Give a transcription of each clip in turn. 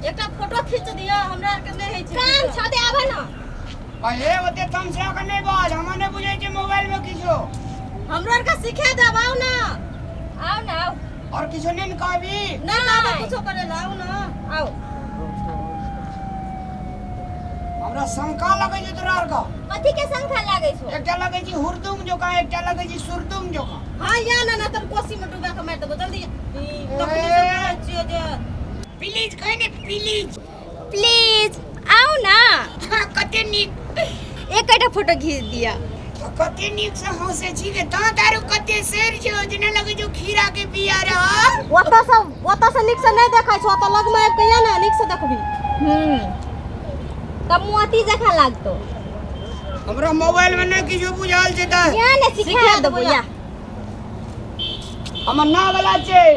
एकटा फोटो खींच दिया हमरा के नहीं है काम छाते आबे ना अरे ओते तमसा के नहीं बाज हम ने बुझे छै मोबाइल में किछो हमरा के सिखा देबाऊ ना आओ ना आओ और किछो नहीं कहबी नहीं बाबा कुछो करे लाओ ना आओ हमरा शंका लगे छै तोरा का कथि के शंका लागे छो एकटा लगे छै हुरदुम जोका एकटा लगे छै सुरदुम जोका हां या ना तन कोसी में डूबा के मार देबो जल्दी तखनी से छियो जे प्लीज कहने प्लीज प्लीज आओ ना कते नीक एकटा फोटो खींच दिया कते नीक से हंसे छी के दारू कते शेर छै जना लगे जो खीरा के बिया रह ओता से नीक से नहीं देखाय छो त लग में कहिया ना नीक से देखबी तब मोती जखा लागतो हमरा मोबाइल में नहीं किछो बुझाल छै त या ने सिखा देबो या हमर ना वाला छै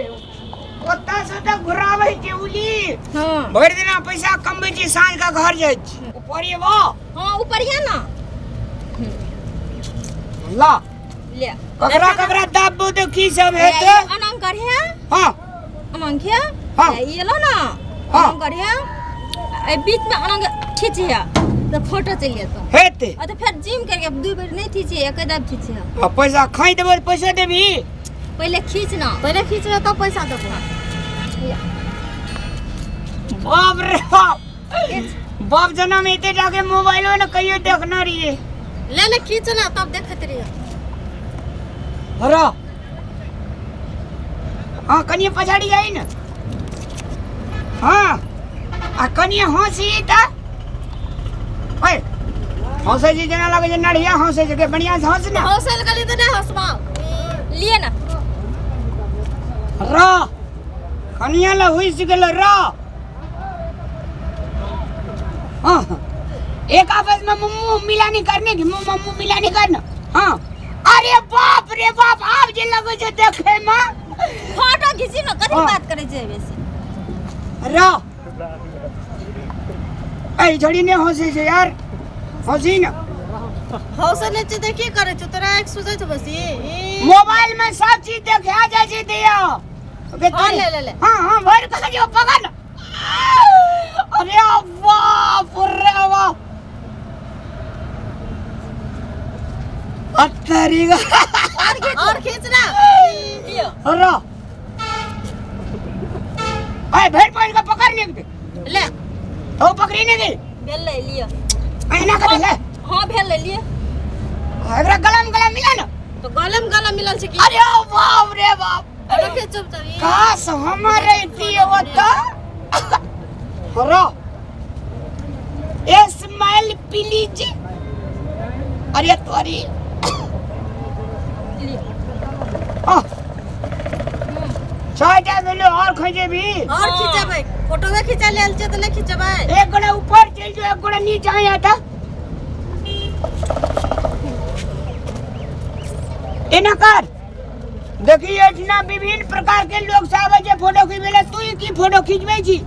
ओता से त घुराबै छै उली हां भर दिना पैसा कमबै छी साँझ का घर जाय छी ऊपर ये वो हां ऊपर या ना ला ले ककरा दाबो तो की सब हेते अनंकर है हां अनंक है हां ये लो ना अनंकर है ए बीच में अनंक खींच है तो फोटो चल जेतो हेते तो फिर जिम करके दू बार नहीं खींचे एक दाब खींचे आ पैसा खाई देबो पैसा देबी पहले खींचना पहले खींचना तो पैसा देबो बाप रे बाप जन्म एते जाके मोबाइल में कहियो देखना रहिए ले खींचना तब देखत रहिए हरा हां कनिया पछाड़ी जाई न हां आ कनिया हंसी त ओए हंसे जी जना लगे जे नढ़िया हंसे जे के बढ़िया से हंस ना हंसल गली तो नहीं हंसमा लिए ना रा कनिया ला हुई सिगल रा हां एक आपस में मुंह मिलानी करने की मुंह मिलानी करना हां अरे बाप रे बाप आप जे लगो जे देखे में फोटो खींची ना कथि बात करे छै बेसी रा ए झड़ी ने हंसे छै यार हंसी ना हौसले से देखी करे छ तोरा एक सुझै छ बस ये मोबाइल में सब चीज देखा जाय छै दिया हां ले हां भर का जो पकड़ अरे बाप रे बाप अतरी और खींचना लियो अरे ए भेड़ पॉइंट का पकड़ने के ले तो पकड़ने के भेल ले लियो ऐना कर ले हां भेल ले लिए एकरा गलम मिला ना तो गलम मिलल छै की अरे बाप रे बाप रखे चुप तभी काश हमारे दिए होता हरा स्माइल प्लीज अरे तोरी हां चाय भेलो और खजे भी और खींचबै फोटो में खींचा लेल छै त नहीं खींचबै एक गोड़ा ऊपर चल जो एक गोड़ा नीचे आ जाता एना कर देखिए इतना विभिन्न प्रकार के लोग सब जे फोटो खींचबे तू की फोटो खींचबे छी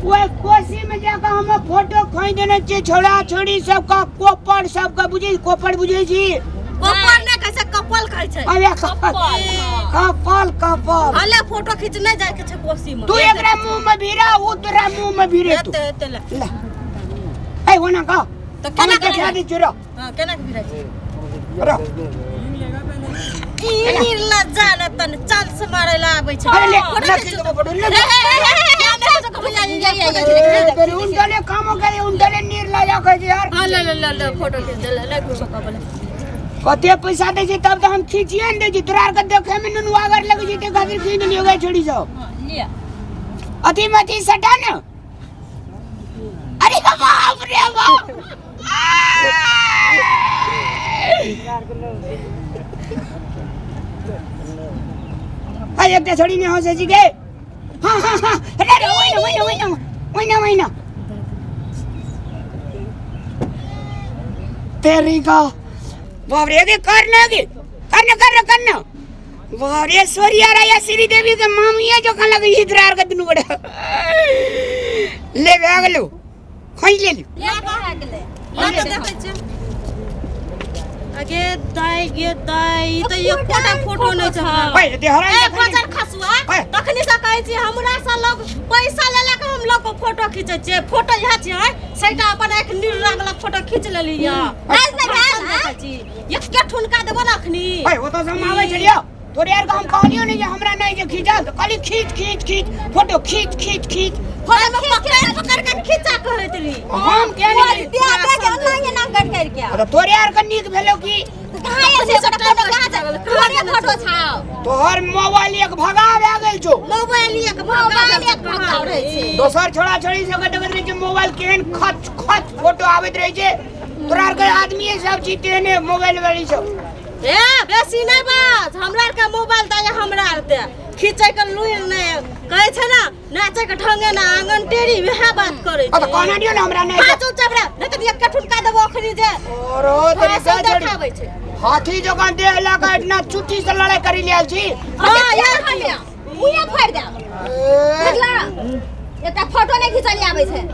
ओए कोसी में जाके हम फोटो खींच देने छी छोड़ा छोड़ी सब का कोपर सब का बुझे कोपर बुझे छी कोपर ने कैसे कपल कहै छै अरे कपल हले फोटो खींचने जाय के छै कोसी में तू एकरा मुंह में भीरा वो तोरा मुंह में भीरे तू ले ए वना का तो केना के दे चुरा हां केना के भीरा छै अरे ई निर्लज्जा न तन चाल से मारे ला आबै छै अरे ले खींच दो फोटो ले तेरे उनडले काम करे उनडले निर्लज्जा कह यार हां ले फोटो खींच ले कुछ का बोले कते पैसा दे छी तब तो हम खींचिए न दे छी तोरा के देखे में नुनवागर लगे छी ते खातिर खींच लियो गए छोड़ी सब हां लिया अति मति सटा न अरे बाप रे बाप भाई एक छोड़ी ने हंसे जी के हां अरे वही ना तेरी का बाप रे के करना वारे सोरिया राया श्री देवी के मामिया जो का लगी इधर के दुनु बड़ा ले गलो खोई ले लो ले कहा गेले लाके देखै छै आगे दाई गे दाई त एकोटा फोटो नै छ भाई देहरा ए बजार खसुआ तखनी से कहै छी हमरा से लोग पैसा ले ले के हम लोग को फोटो खींचे छै फोटो यहाँ छै सेटा अपन एक निर्राग ला फोटो खींच लेली या आज नहीं भेल जी एक के ठुनका देबो ना अखनी भाई वो तो सब आवे चलियो तोरे यार का हम कहलियो नहीं जे हमरा नहीं जे खींचा तो खाली खींच फोटो खींच फोटो में पकड़ के खींचा कहैत रही हम क्या नहीं बियाह के ऑनलाइन ना कर के तो तोरे यार का नीक भेलो की कहां ऐसे फोटो कहां जा तोरे फोटो छाओ तोहर मोबाइल एक भगा आ गेल छो मोबाइल एक भगाव रहे छै दोसर छोड़ा छोड़ी से देखत रहे छै मोबाइल केहन खच फोटो आबैत रहे छै तोरा आर के आदमी सब जीते ने मोबाइल वाली सब ए बेसी नहीं बात हमरा के मोबाइल दे हमरा दे खींचे के लुई नहीं कहै छै ना नाचे के ढंगे ना आंगन टेरी वह बात करे अब कहना दियो ना हमरा नहीं हाथ चबड़ा नहीं तो एक ठुनका देबो अखनी जे ओरो तोरे सब से देखाबै छै हाथी जगह देह लगा इतना चुट्टी से लड़ाई करी लिया छी हां यार मुया फाड़ दे देखला एटा फोटो नहीं खिचली आबै छै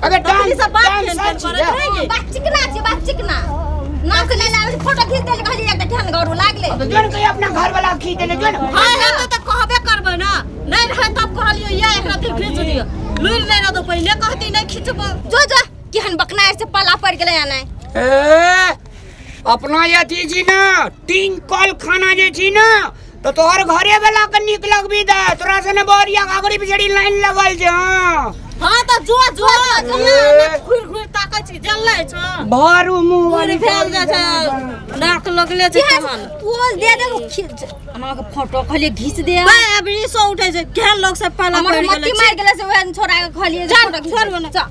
अगर डांस से बात डांस करत रहे बात चिकना नाक ले लावे फोटो खींच दे कहली एकटा ध्यान गरू लागले तो जोन कहीं अपना घर वाला खींच ले जोन हां हम तो कहबे करबै ना नहीं रहे तब कहलियो या एकरा दिल खींच दियो लुई नहीं ना तो पहले कहती नहीं खींचबो जो केहन बकना ऐसे पाला पड़ गेले या नहीं ए अपना ये थी छी ना तीन कॉल खाना जे छी ना तो तोहर घरे वाला के निक लगबी दे तोरा से ने बोरिया गागड़ी पिछड़ी लाइन लगल छै हां हां तो जो घुर ताकै छी जल्लै छ भारू मुंह बोरी भेल जा छै नाक लगले छै तहन पोल दे दे खींच हमरा के फोटो कहली घीच दे बे अभी सो उठे छै केहन लोग सब पाला हमर पड़ मक्की गेलै मार गेले से ओहन छोरा के कहली जा छोड़ बना